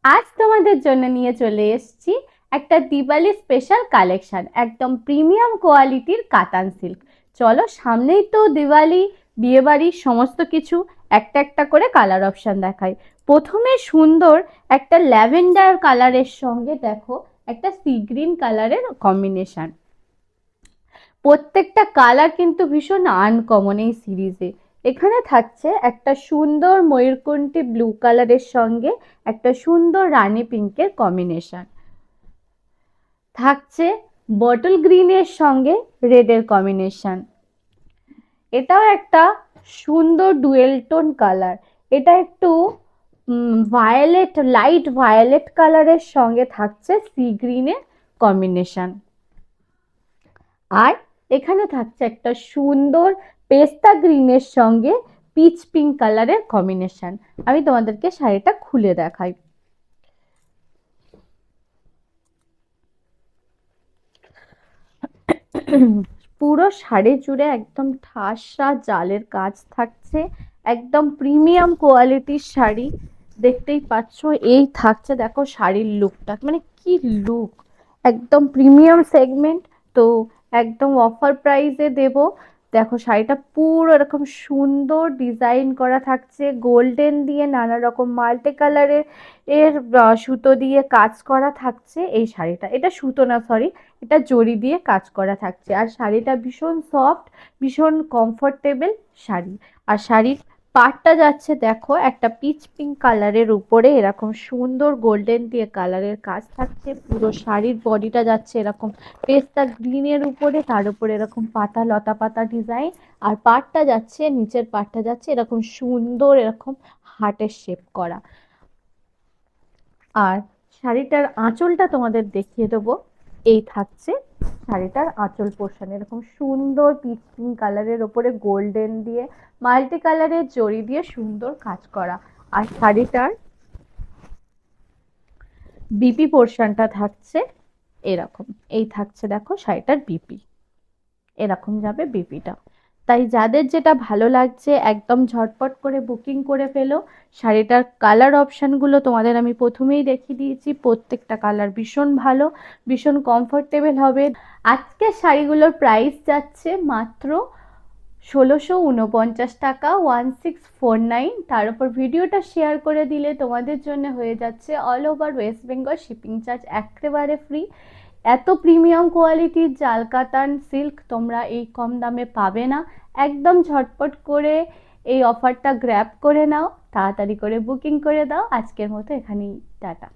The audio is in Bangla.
আজ তোমাদের জন্য নিয়ে চলে এসেছি একটা দিওয়ালি স্পেশাল কালেকশন, একদম প্রিমিয়াম কোয়ালিটির কাতান সিল্ক। চলো, সামনেই তো দিওয়ালি, বিয়েবাড়ি, সমস্ত কিছু একটা একটা করে কালার অপশন দেখাই। প্রথমে সুন্দর একটা ল্যাভেন্ডার কালারের সঙ্গে দেখো একটা সি গ্রিন কালারের কম্বিনেশন। প্রত্যেকটা কালার কিন্তু ভীষণ আনকমন এই সিরিজে। এখানে থাকছে একটা সুন্দর ময়ূরকণ্ঠী ব্লু কালারের সঙ্গে একটা সুন্দর রানী পিঙ্কের কম্বিনেশন। থাকছে বটল গ্রিনের সঙ্গে রেডের কম্বিনেশন। এটাও একটা সুন্দর ডুয়েল টোন কালার। এটা একটু ভায়োলেট, লাইট ভায়োলেট কালারের সঙ্গে থাকছে সি গ্রিনের কম্বিনেশন। আর এখানে থাকছে একটা সুন্দর পেস্তা গ্রিনের সঙ্গে পিচ পিঙ্ক কালারের কম্বিনেশন। আমি তোমাদেরকে শাড়িটা খুলে দেখাই। পুরো শাড়ি জুড়ে একদম ঠাসা জালের কাজ থাকছে, একদম প্রিমিয়াম কোয়ালিটির শাড়ি। দেখতেই পাচ্ছ, এই থাকছে দেখো শাড়ির লুকটা, মানে কি লুক, একদম প্রিমিয়াম সেগমেন্ট। তো একদম অফার প্রাইসে দেব। দেখো শাড়িটা পুরো এরকম সুন্দর ডিজাইন করা থাকছে, গোল্ডেন দিয়ে নানা রকম মাল্টি কালারের সুতো দিয়ে কাজ করা থাকছে। এই শাড়িটা, এটা সুতো না, সরি, এটা জরি দিয়ে কাজ করা থাকছে। আর শাড়িটা ভীষণ সফট, ভীষণ কমফোর্টেবল শাড়ি। আর শাড়ির পাড়টা যাচ্ছে দেখো একটা পিচ পিঙ্ক কালারের উপরে এরকম সুন্দর গোল্ডেন দিয়ে কালারের কাজ থাকছে। পুরো শাড়ির বডিটা যাচ্ছে এরকম পেস্তা গ্রিনের উপরে, তার উপরে এরকম পাতা লতা পাতা ডিজাইন। আর পাড়টা যাচ্ছে, নিচের পাড়টা যাচ্ছে এরকম সুন্দর এরকম হার্টের শেপ করা। আর শাড়িটার আঁচলটা তোমাদের দেখিয়ে দেবো। এই থাকছে শাড়িটার আঁচল পোর্শন, এরকম সুন্দর পিচ পিঙ্ক কালারের ওপরে গোল্ডেন দিয়ে মাল্টি কালারের জড়ি দিয়ে সুন্দর কাজ করা। আর শাড়িটার বিপি পোর্শনটা থাকছে এরকম। এই থাকছে দেখো শাড়িটার বিপি, এরকম যাবে বিপিটা। তাই যাদের যেটা ভালো লাগছে একদম ঝটপট করে বুকিং করে ফেলো। শাড়িটার কালার অপশানগুলো তোমাদের আমি প্রথমেই দেখিয়ে দিয়েছি, প্রত্যেকটা কালার ভীষণ ভালো, ভীষণ কমফোর্টেবল হবে। আজকের শাড়িগুলোর প্রাইস যাচ্ছে মাত্র ১৬৪৯ টাকা, 1649। তার উপর ভিডিওটা শেয়ার করে দিলে তোমাদের জন্য হয়ে যাচ্ছে all over West Bengal shipping charge একেবারে ফ্রি। এত প্রিমিয়াম কোয়ালিটির জাল কাতান সিল্ক তোমরা এই কম দামে পাবে না। একদম ঝটপট করে এই অফারটা গ্র্যাব করে নাও, তাড়াতাড়ি করে বুকিং করে দাও। আজকের মতো এখানেই টাটা।